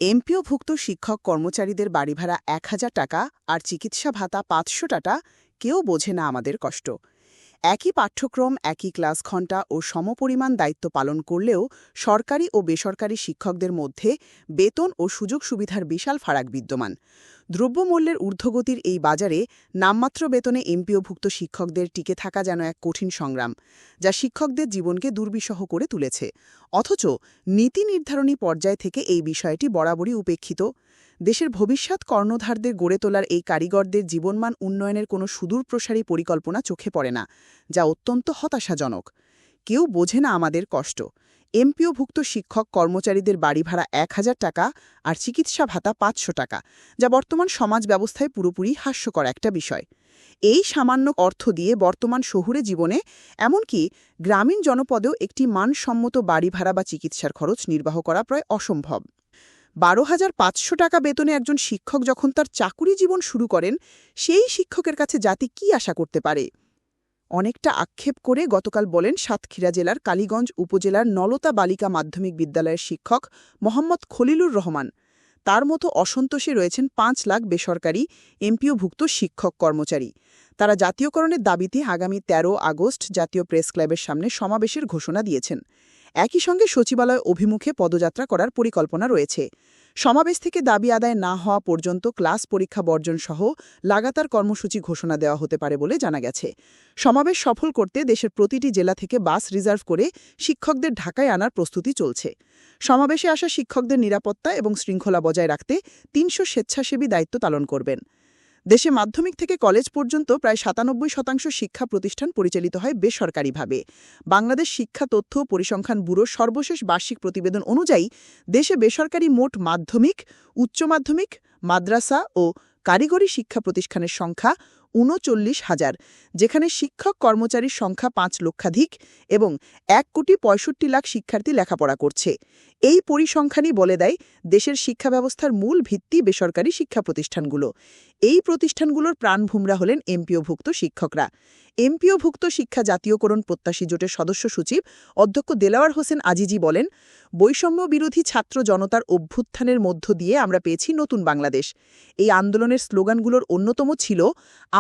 এমপিওভুক্ত শিক্ষক কর্মচারীদের বাড়ি ভাড়া ১,০০০ টাকা আর চিকিৎসা ভাতা ৫০০ টাকা, কেউ বোঝে না আমাদের কষ্ট। একই পাঠ্যক্রম, একই ক্লাস ঘণ্টা ও সমপরিমাণ দায়িত্ব পালন করলেও সরকারি ও বেসরকারি শিক্ষকদের মধ্যে বেতন ও সুযোগ সুবিধার বিশাল ফারাক বিদ্যমান। দ্রব্যমূল্যের ঊর্ধ্বগতির এই বাজারে নামমাত্র বেতনে এমপিওভুক্ত শিক্ষকদের টিকে থাকা যেন এক কঠিন সংগ্রাম, যা শিক্ষকদের জীবনকে দুর্বিষহ করে তুলেছে। অথচ নীতি নির্ধারণী পর্যায় থেকে এই বিষয়টি বরাবরই উপেক্ষিত। দেশের ভবিষ্যৎ কর্ণধারদের গড়ে তোলার এই কারিগরদের জীবনমান উন্নয়নের কোনো সুদূরপ্রসারী পরিকল্পনা চোখে পড়ে না, যা অত্যন্ত হতাশাজনক। কেউ বোঝে না আমাদের কষ্ট। এমপিওভুক্ত শিক্ষক কর্মচারীদের বাড়ি ভাড়া ১,০০০ টাকা আর চিকিৎসা ভাতা ৫০০ টাকা, যা বর্তমান সমাজ ব্যবস্থায় পুরোপুরি হাস্যকর একটা বিষয়। এই সামান্য অর্থ দিয়ে বর্তমান শহুরে জীবনে, এমনকি গ্রামীণ জনপদেও একটি মানসম্মত বাড়ি ভাড়া বা চিকিৎসার খরচ নির্বাহ করা প্রায় অসম্ভব। ১২,৫০০ টাকা বেতনে একজন শিক্ষক যখন তার চাকুরি জীবন শুরু করেন, সেই শিক্ষকের কাছে জাতি কি আশা করতে পারে? অনেকটা আক্ষেপ করে গতকাল বলেন সাতক্ষীরা জেলার কালীগঞ্জ উপজেলার নলতা বালিকা মাধ্যমিক বিদ্যালয়ের শিক্ষক মোহাম্মদ খলিলুর রহমান। তার মতো অসন্তোষে রয়েছেন ৫ লাখ বেসরকারি এমপিওভুক্ত শিক্ষক কর্মচারী। তারা জাতীয়করণের দাবিতে আগামী ১৩ আগস্ট জাতীয় প্রেস ক্লাবের সামনে সমাবেশের ঘোষণা দিয়েছেন। একই সঙ্গে সচিবালয় অভিমুখে পদযাত্রা করার পরিকল্পনা রয়েছে। সমাবেশ থেকে দাবি আদায় না হওয়া পর্যন্ত ক্লাস পরীক্ষা বর্জন সহ লাগাতার কর্মসূচি ঘোষণা দেওয়া হতে পারে বলে জানা গেছে। সমাবেশ সফল করতে দেশের প্রতিটি জেলা থেকে বাস রিজার্ভ করে শিক্ষকদের ঢাকায় আনার প্রস্তুতি চলছে। সমাবেশে আসা শিক্ষকদের নিরাপত্তা এবং শৃঙ্খলা বজায় রাখতে ৩০০ স্বেচ্ছাসেবী দায়িত্ব পালন করবেন। দেশে মাধ্যমিক থেকে কলেজ পর্যন্ত প্রায় ৯৭% শিক্ষা প্রতিষ্ঠান পরিচালিত হয় বেসরকারিভাবে। বাংলাদেশ শিক্ষা তথ্য ও পরিসংখ্যান ব্যুরোর সর্বশেষ বার্ষিক প্রতিবেদন অনুযায়ী দেশে বেসরকারি মোট মাধ্যমিক, উচ্চ মাধ্যমিক, মাদ্রাসা ও কারিগরি শিক্ষা প্রতিষ্ঠানের সংখ্যা ৩৯,০০০, যেখানে শিক্ষক কর্মচারীর সংখ্যা ৫ লক্ষাধিক এবং ১,৬৫,০০,০০০ শিক্ষার্থী লেখাপড়া করছে। এই পরিসংখ্যানই বলে দেয় দেশের শিক্ষা ব্যবস্থার মূল ভিত্তি বেসরকারি শিক্ষা প্রতিষ্ঠানগুলো। এই প্রতিষ্ঠানগুলোর প্রাণভোমরা হলেন এমপিওভুক্ত শিক্ষকরা। এমপিওভুক্ত শিক্ষা জাতীয়করণ প্রত্যাশী জোটের সদস্য সচিব অধ্যক্ষ দেলাওয়ার হোসেন আজিজি বলেন, বৈষম্য বিরোধী ছাত্র জনতার অভ্যুত্থানের মধ্য দিয়ে আমরা পেয়েছি নতুন বাংলাদেশ। এই আন্দোলনের স্লোগানগুলোর অন্যতম ছিল,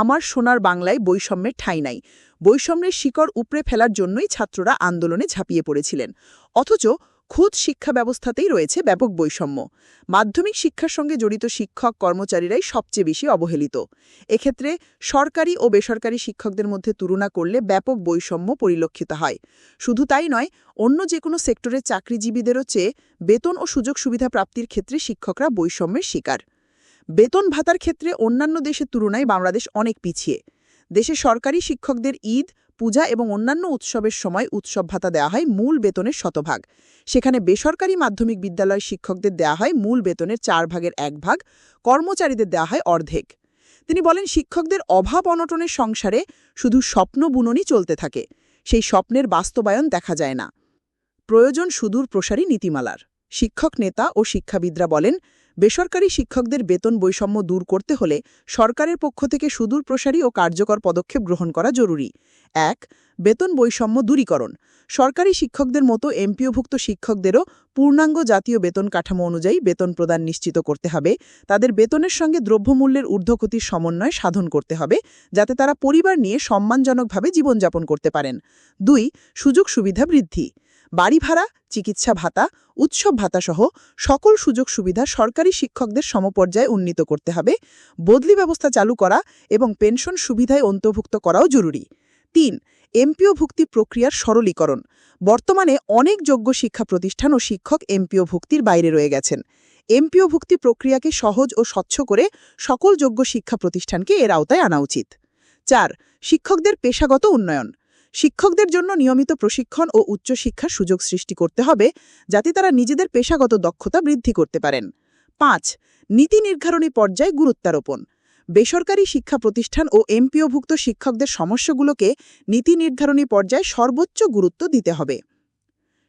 আমার সোনার বাংলায় বৈষম্যের ঠাঁই নাই। বৈষম্যের শিকড় উপড়ে ফেলার জন্যই ছাত্ররা আন্দোলনে ঝাঁপিয়ে পড়েছিলেন। অথচ খুদ শিক্ষা ব্যবস্থাতেই রয়েছে ব্যাপক বৈষম্য। মাধ্যমিক শিক্ষার সঙ্গে জড়িত শিক্ষক কর্মচারীরাই সবচেয়ে বেশি অবহেলিত। এক্ষেত্রে সরকারি ও বেসরকারি শিক্ষকদের মধ্যে তুলনা করলে ব্যাপক বৈষম্য পরিলক্ষিত হয়। শুধু তাই নয়, অন্য যে কোনো সেক্টরের চাকরিজীবীদেরও চেয়ে বেতন ও সুযোগ সুবিধা প্রাপ্তির ক্ষেত্রে শিক্ষকরা বৈষম্যের শিকার। বেতন ভাতার ক্ষেত্রে অন্যান্য দেশের তুলনায় বাংলাদেশ অনেক পিছিয়ে। দেশে সরকারি শিক্ষকদের ঈদ, পূজা এবং অন্যান্য উৎসবের সময় উৎসব ভাতা দেওয়া হয় মূল বেতনের শতভাগ। সেখানে বেসরকারি মাধ্যমিক বিদ্যালয় শিক্ষকদের দেওয়া হয় মূল বেতনের ৪ ভাগের ১ ভাগ, কর্মচারীদের দেওয়া হয় অর্ধেক। তিনি বলেন, শিক্ষকদের অভাব অনটনের সংসারে শুধু স্বপ্ন বুননই চলতে থাকে, সেই স্বপ্নের বাস্তবায়ন দেখা যায় না। প্রয়োজন সুদূর প্রসারী নীতিমালার। শিক্ষক নেতা ও শিক্ষাবিদরা বলেন, বেসরকারি শিক্ষকদের বেতন বৈষম্য দূর করতে হলে সরকারের পক্ষ থেকে সুদূর প্রসারী ও কার্যকর পদক্ষেপ গ্রহণ করা জরুরি। ১. বেতন বৈষম্য দূরীকরণ। সরকারি শিক্ষকদের মতো এমপিওভুক্ত শিক্ষকদেরও পূর্ণাঙ্গ জাতীয় বেতন কাঠামো অনুযায়ী বেতন প্রদান নিশ্চিত করতে হবে। তাদের বেতনের সঙ্গে দ্রব্যমূল্যের ঊর্ধ্বগতির সমন্বয় সাধন করতে হবে, যাতে তারা পরিবার নিয়ে সম্মানজনকভাবে জীবনযাপন করতে পারেন। ২. সুযোগ সুবিধা বৃদ্ধি। বাড়ি ভাড়া, চিকিৎসা ভাতা, উৎসব ভাতাসহ সকল সুযোগ সুবিধা সরকারি শিক্ষকদের সমপর্যায়ে উন্নীত করতে হবে। বদলি ব্যবস্থা চালু করা এবং পেনশন সুবিধায় অন্তর্ভুক্ত করাও জরুরি। ৩. এমপিওভুক্তি প্রক্রিয়ার সরলীকরণ। বর্তমানে অনেক যোগ্য শিক্ষা প্রতিষ্ঠান ও শিক্ষক এমপিওভুক্তির বাইরে রয়ে গেছেন। এমপিওভুক্তি প্রক্রিয়াকে সহজ ও স্বচ্ছ করে সকল যোগ্য শিক্ষা প্রতিষ্ঠানকে এর আওতায় আনা উচিত। ৪. শিক্ষকদের পেশাগত উন্নয়ন। শিক্ষকদের জন্য নিয়মিত প্রশিক্ষণ ও উচ্চশিক্ষার সুযোগ সৃষ্টি করতে হবে, যাতে তারা নিজেদের পেশাগত দক্ষতা বৃদ্ধি করতে পারেন। ৫. নীতি নির্ধারণী পর্যায়ে গুরুত্বারোপণ। বেসরকারি শিক্ষা প্রতিষ্ঠান ও এমপিওভুক্ত শিক্ষকদের সমস্যাগুলোকে নীতি নির্ধারণী পর্যায়ে সর্বোচ্চ গুরুত্ব দিতে হবে।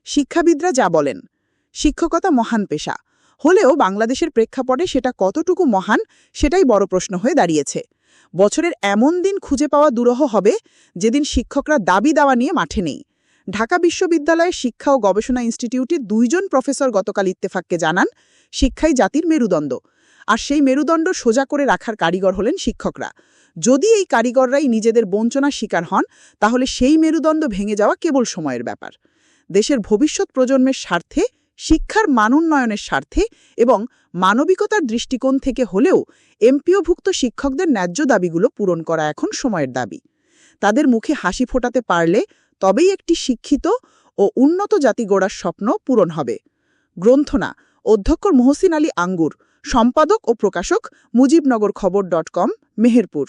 শিক্ষাবিদরা যা বলেন, শিক্ষকতা মহান পেশা হলেও বাংলাদেশের প্রেক্ষাপটে সেটা কতটুকু মহান, সেটাই বড় প্রশ্ন হয়ে দাঁড়িয়েছে। বছরের এমন দিন খুঁজে পাওয়া দুরূহ হবে যেদিন শিক্ষকরা দাবি দাওয়া নিয়ে মাঠে নেই। ঢাকা বিশ্ববিদ্যালয়ের শিক্ষা ও গবেষণা ইনস্টিটিউটের 2 জন প্রফেসর গতকাল ইত্তেফাককে জানান, শিক্ষাই জাতির মেরুদণ্ড, আর সেই মেরুদণ্ড সোজা করে রাখার কারিগর হলেন শিক্ষকরা। যদি এই কারিগররাই নিজেদের বঞ্চনার শিকার হন, তাহলে সেই মেরুদণ্ড ভেঙে যাওয়া কেবল সময়ের ব্যাপার। দেশের ভবিষ্যৎ প্রজন্মের স্বার্থে, শিক্ষার মানোন্নয়নের স্বার্থে এবং মানবিকতার দৃষ্টিকোণ থেকে হলেও এমপিওভুক্ত শিক্ষকদের ন্যায্য দাবিগুলো পূরণ করা এখন সময়ের দাবি। তাদের মুখে হাসি ফোটাতে পারলে তবেই একটি শিক্ষিত ও উন্নত জাতি গড়ার স্বপ্ন পূরণ হবে। গ্রন্থনা অধ্যক্ষ মহসিন আলী আঙ্গুর, সম্পাদক ও প্রকাশক, মুজিবনগরখবর.com, মেহেরপুর।